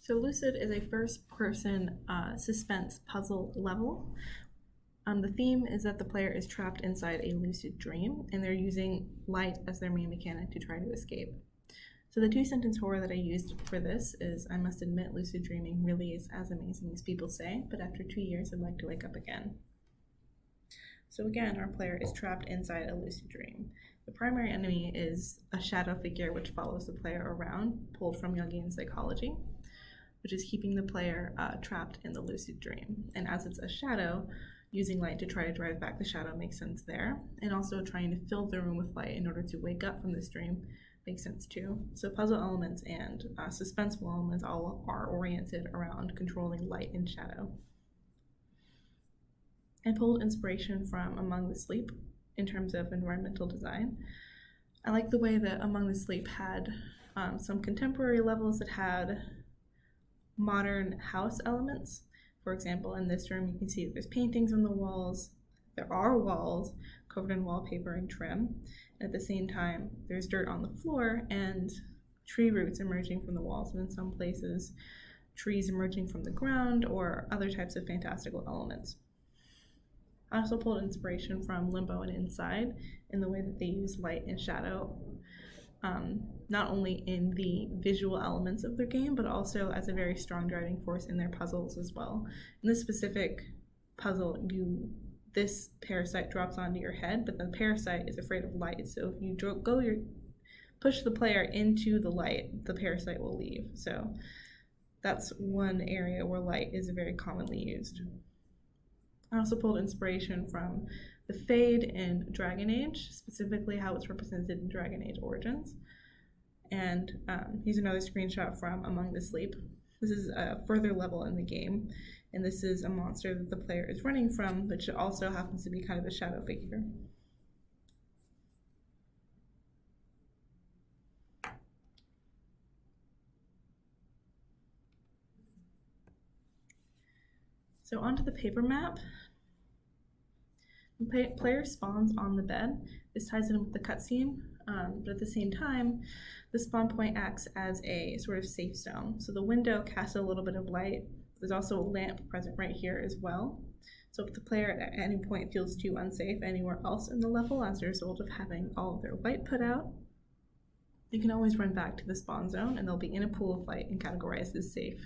So Lucid is a first-person suspense puzzle level. The theme is that the player is trapped inside a lucid dream, and they're using light as their main mechanic to try to escape. So the two-sentence horror that I used for this is, I must admit, lucid dreaming really is as amazing as people say, but after 2 years, I'd like to wake up again. So again, our player is trapped inside a lucid dream. The primary enemy is a shadow figure which follows the player around, pulled from Jungian psychology, which is keeping the player trapped in the lucid dream. And as it's a shadow, using light to try to drive back the shadow makes sense there. And also trying to fill the room with light in order to wake up from this dream makes sense too. So puzzle elements and suspenseful elements all are oriented around controlling light and shadow. I pulled inspiration from Among the Sleep in terms of environmental design. I like the way that Among the Sleep had some contemporary levels that had modern house elements. For example, in this room you can see there's paintings on the walls. There are walls covered in wallpaper and trim. And at the same time, there's dirt on the floor and tree roots emerging from the walls, and in some places, trees emerging from the ground or other types of fantastical elements. I also pulled inspiration from Limbo and Inside in the way that they use light and shadow, not only in the visual elements of their game, but also as a very strong driving force in their puzzles as well. In this specific puzzle, this parasite drops onto your head, but the parasite is afraid of light. So if you push the player into the light, the parasite will leave. So that's one area where light is very commonly used. I also pulled inspiration from the Fade in Dragon Age, specifically how it's represented in Dragon Age Origins. And here's another screenshot from Among the Sleep. This is a further level in the game, and this is a monster that the player is running from, which also happens to be kind of a shadow figure. So onto the paper map. The player spawns on the bed. This ties in with the cutscene, but at the same time, the spawn point acts as a sort of safe zone. So the window casts a little bit of light. There's also a lamp present right here as well. So if the player at any point feels too unsafe anywhere else in the level as a result of having all of their light put out, you can always run back to the spawn zone and they'll be in a pool of light and categorized as safe.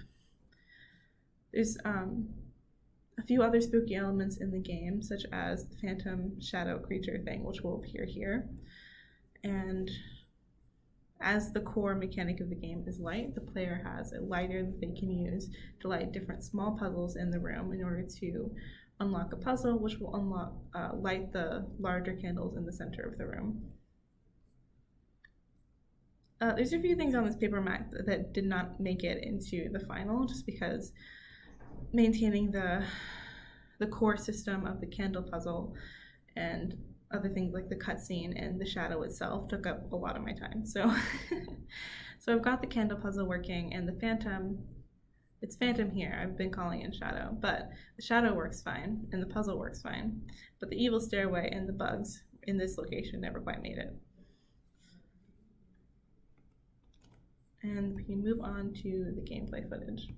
There's a few other spooky elements in the game, such as the phantom shadow creature thing, which will appear here. And as the core mechanic of the game is light, the player has a lighter that they can use to light different small puzzles in the room in order to unlock a puzzle, which will light the larger candles in the center of the room. There's a few things on this paper map that did not make it into the final, just because maintaining the core system of the candle puzzle and other things like the cutscene and the shadow itself took up a lot of my time. So I've got the candle puzzle working, and the phantom, it's phantom here, I've been calling it shadow, but the shadow works fine and the puzzle works fine, but the evil stairway and the bugs in this location never quite made it. And we can move on to the gameplay footage.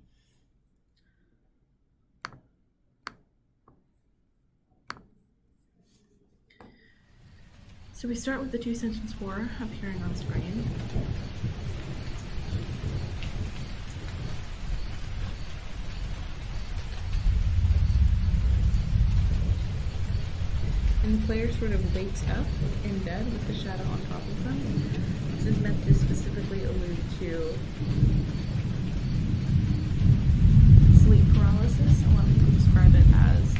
So we start with the two-sentence horror appearing on screen. And the player sort of wakes up in bed with the shadow on top of them. This is meant to specifically allude to sleep paralysis. A lot of people describe it as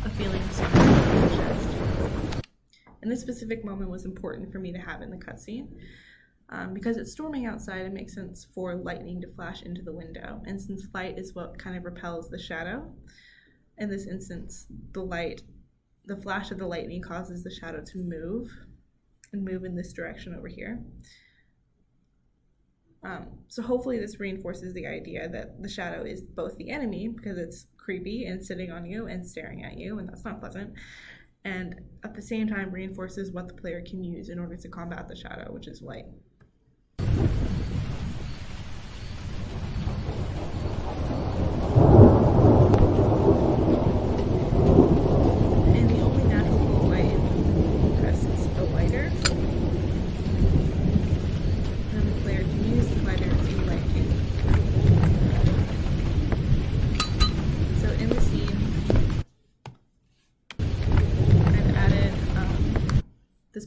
a feeling of something in the chest. And this specific moment was important for me to have in the cutscene. Because it's storming outside, it makes sense for lightning to flash into the window. And since light is what kind of repels the shadow, in this instance, the flash of the lightning causes the shadow to move in this direction over here. So hopefully this reinforces the idea that the shadow is both the enemy, because it's creepy and sitting on you and staring at you, and that's not pleasant, and at the same time reinforces what the player can use in order to combat the shadow, which is light.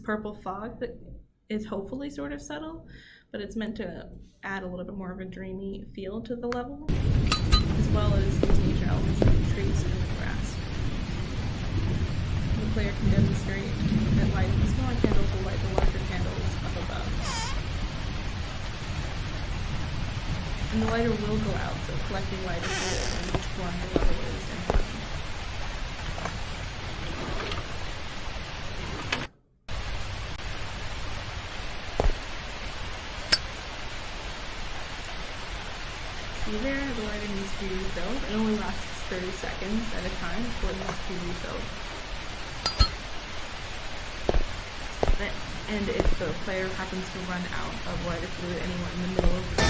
purple fog that is hopefully sort of subtle, but it's meant to add a little bit more of a dreamy feel to the level, as well as these nature elements like trees and the grass. The player can demonstrate that lighting the smaller candles will light the larger candles up above. And the lighter will go out, so collecting light is good and each one the level is important. See there, the lighter needs to be refilled. It only lasts 30 seconds at a time before it needs to be refilled. And if the player happens to run out of lighter fluid anywhere in the middle of the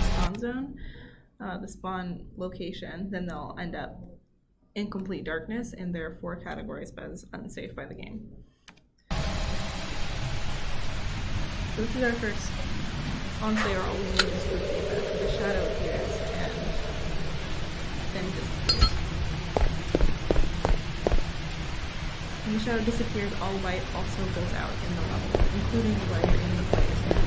spawn zone, the spawn location, then they'll end up in complete darkness and therefore categorized as unsafe by the game. So this is our first. Honestly, our only need is for the shadow appears and then disappears. When the shadow disappears, all light also goes out in the level, including the light in the player's hand.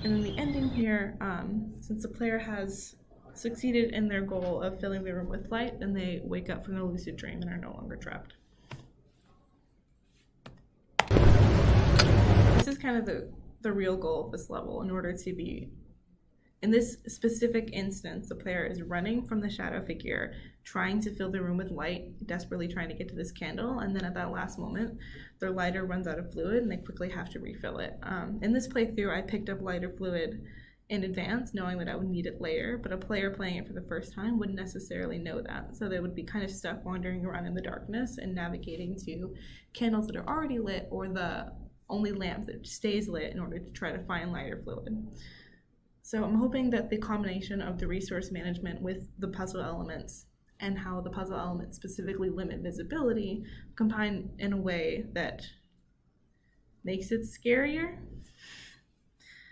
And then the ending here, since the player has succeeded in their goal of filling the room with light, then they wake up from the lucid dream and are no longer trapped. This is kind of the real goal of this level. In order to be, in this specific instance, the player is running from the shadow figure, trying to fill the room with light, desperately trying to get to this candle, and then at that last moment, their lighter runs out of fluid and they quickly have to refill it. In this playthrough, I picked up lighter fluid in advance, knowing that I would need it later, but a player playing it for the first time wouldn't necessarily know that, so they would be kind of stuck wandering around in the darkness and navigating to candles that are already lit or the only lamp that stays lit in order to try to find lighter fluid. So I'm hoping that the combination of the resource management with the puzzle elements and how the puzzle elements specifically limit visibility combine in a way that makes it scarier